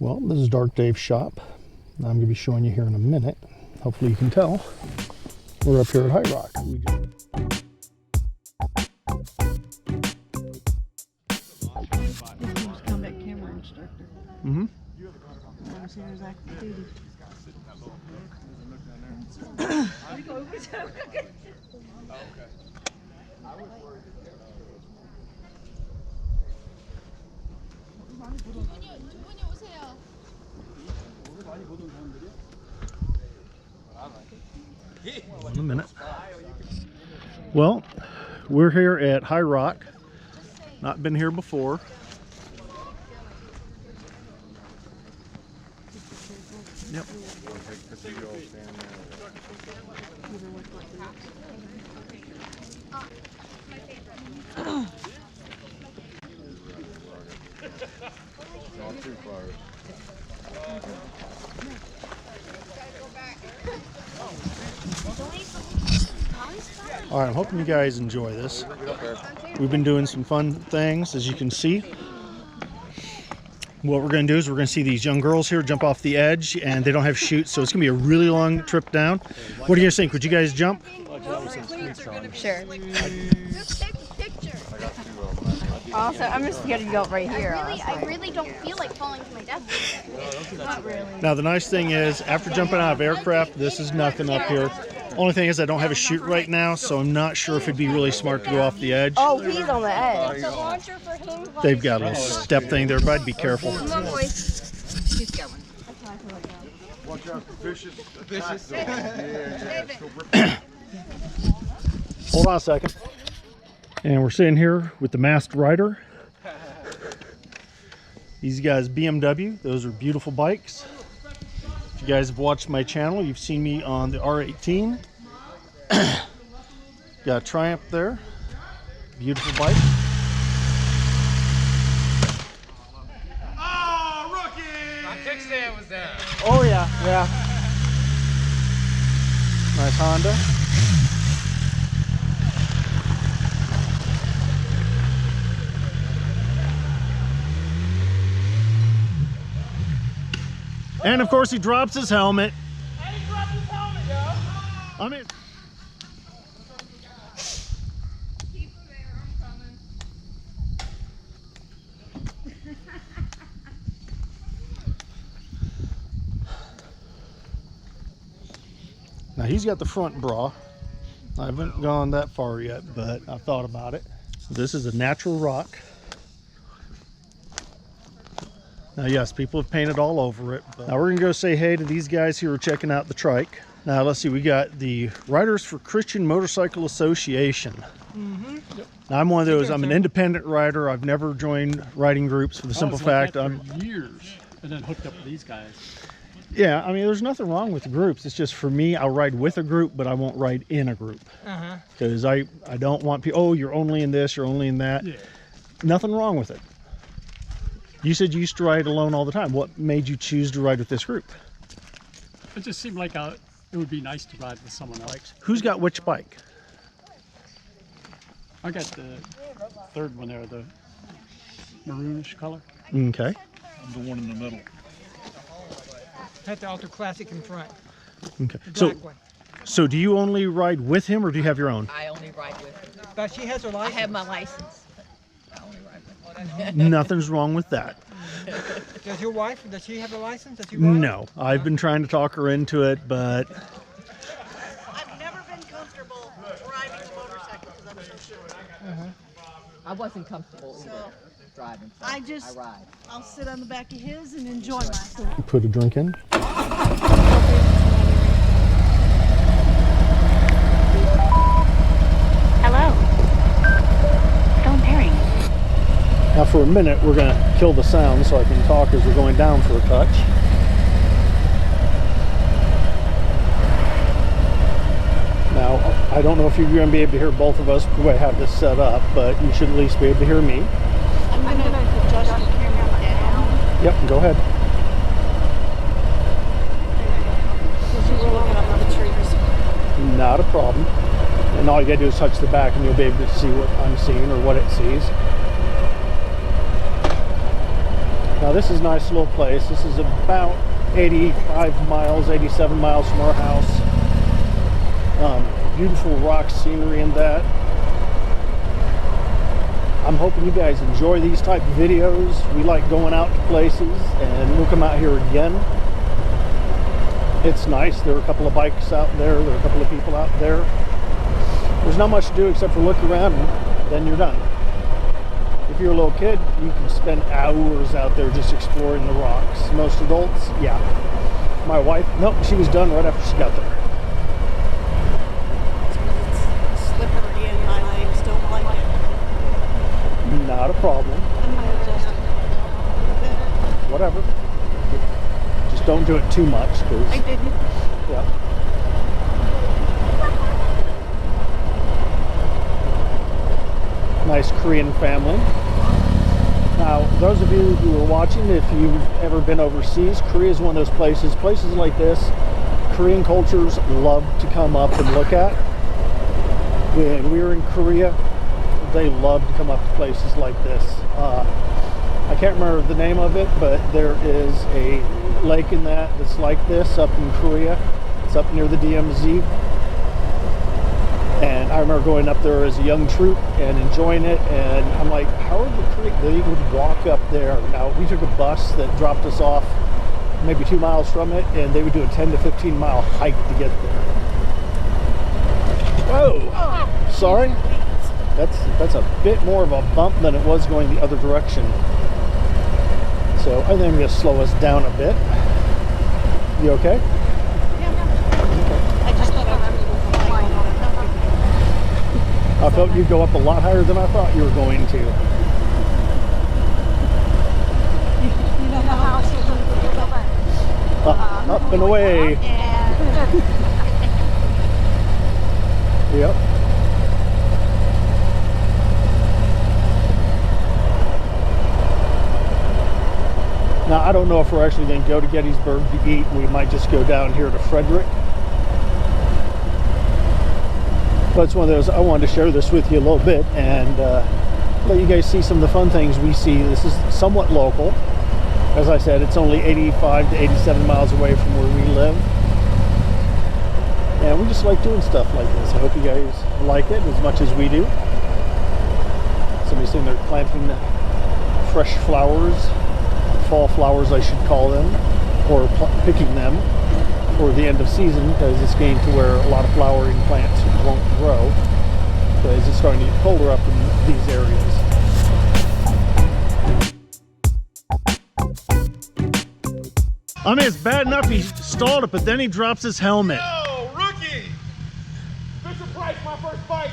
Well, this is Dark Dave's shop. I'm going to be showing you here in a minute. Hopefully you can tell. We're up here at High Rock. Combat camera instructor. Mm-hmm. I'm serious active duty. In a minute. Well, we're here at High Rock. Not been here before. Yep. Not too far. All right, I'm hoping you guys enjoy this. We've been doing some fun things, as you can see. What we're going to do is we're going to see these young girls here jump off the edge, and they don't have chutes, so it's going to be a really long trip down. What do you guys think? Would you guys jump? Sure. Also, I'm just scared to go right here. I really don't feel like falling to my death. Not really. Now, the nice thing is, after jumping out of aircraft, this is nothing up here. Only thing is I don't have a chute right now, so I'm not sure if it'd be really smart to go off the edge. Oh, he's on the edge. They've got a little step thing there, but I'd be careful. Come on, boys. He's going. Watch out for vicious. Vicious. Hold on a second. And we're sitting here with the Masked Rider. These guys BMW, those are beautiful bikes. If you guys have watched my channel, you've seen me on the R18. Got a Triumph there, beautiful bike. Oh, rookie! My kickstand was down. Oh yeah, yeah. Nice Honda. And of course he drops his helmet. And he dropped his helmet, yo. I mean, Keep there, I'm coming. now he's got the front bra. I haven't gone that far yet, but I've thought about it. This is a natural rock. Now, yes, people have painted all over it. But now we're gonna go say hey to these guys who are checking out the trike. Now, let's see, we got the Riders for Christian Motorcycle Association. Now, I'm one of those, I'm an independent rider. I've never joined riding groups for the simple fact I'm years and then hooked up with these guys. yeah, I mean, there's nothing wrong with the groups. It's just for me, I'll ride with a group, but I won't ride in a group. Because I don't want people, oh, you're only in this, you're only in that. Yeah. Nothing wrong with it. You said you used to ride alone all the time. What made you choose to ride with this group? It just seemed like it would be nice to ride with someone else. Who's got which bike? I got the third one there, the maroonish color. Okay. I'm the one in the middle. Had the Ultra Classic in front. Okay. The So, black one. so do you only ride with him, or do you have your own? I only ride with her. But she has her I license. have my license. I only ride with her. Nothing's wrong with that. Does your wife, does she have a license? Does she ride? No, I've been trying to talk her into it, but I've never been comfortable driving a motorcycle because I'm so short. I wasn't comfortable either driving. So I ride. I'll sit on the back of his and enjoy myself. put a drink in. Hello. Phone pairing. Now for a minute, we're gonna kill the sound so I can talk as we're going down for a touch. Now, I don't know if you're gonna be able to hear both of us the way I have this set up, but you should at least be able to hear me. I'm going to adjust the camera down. Yep, go ahead. Because you were looking up at the trees. Not a problem. And all you gotta do is touch the back and you'll be able to see what I'm seeing or what it sees. Now this is a nice little place. This is about 85 miles, 87 miles from our house. Beautiful rock scenery in that. I'm hoping you guys enjoy these type of videos. We like going out to places, and we'll come out here again. It's nice. There are a couple of bikes out there. There are a couple of people out there. There's not much to do except for look around, and then you're done. If you're a little kid, you can spend hours out there just exploring the rocks. Most adults, yeah. My wife, nope, she was done right after she got there. It's slippery and my legs don't like it. Not a problem. Whatever. Just don't do it too much, because I didn't. yeah. Nice Korean family. Now, those of you who are watching, if you've ever been overseas, Korea is one of those places like this, Korean cultures love to come up and look at. When we were in Korea, they love to come up to places like this. I can't remember the name of it, but there is a lake in that's like this up in Korea. It's up near the DMZ. And I remember going up there as a young troop and enjoying it, and I'm like, how are the Koreans? They would walk up there. Now, we took a bus that dropped us off maybe 2 miles from it, and they would do a 10 to 15 mile hike to get there. Whoa! Sorry? That's a bit more of a bump than it was going the other direction. So I think I'm going to slow us down a bit. You okay? I just thought I was flying on it. I felt you'd go up a lot higher than I thought you were going to. You know how Up and away. Yep. Now, I don't know if we're actually going to go to Gettysburg to eat. We might just go down here to Frederick. But it's one of those, I wanted to share this with you a little bit and let you guys see some of the fun things we see. This is somewhat local. As I said, it's only 85 to 87 miles away from where we live. And we just like doing stuff like this. I hope you guys like it as much as we do. Somebody's sitting there planting fresh flowers, fall flowers I should call them, or picking them for the end of season, because it's getting to where a lot of flowering plants won't grow because it's starting to get colder up in these areas. I mean, it's bad enough he stalled it, but then he drops his helmet. Yo, rookie! Fisher Price, my first fight.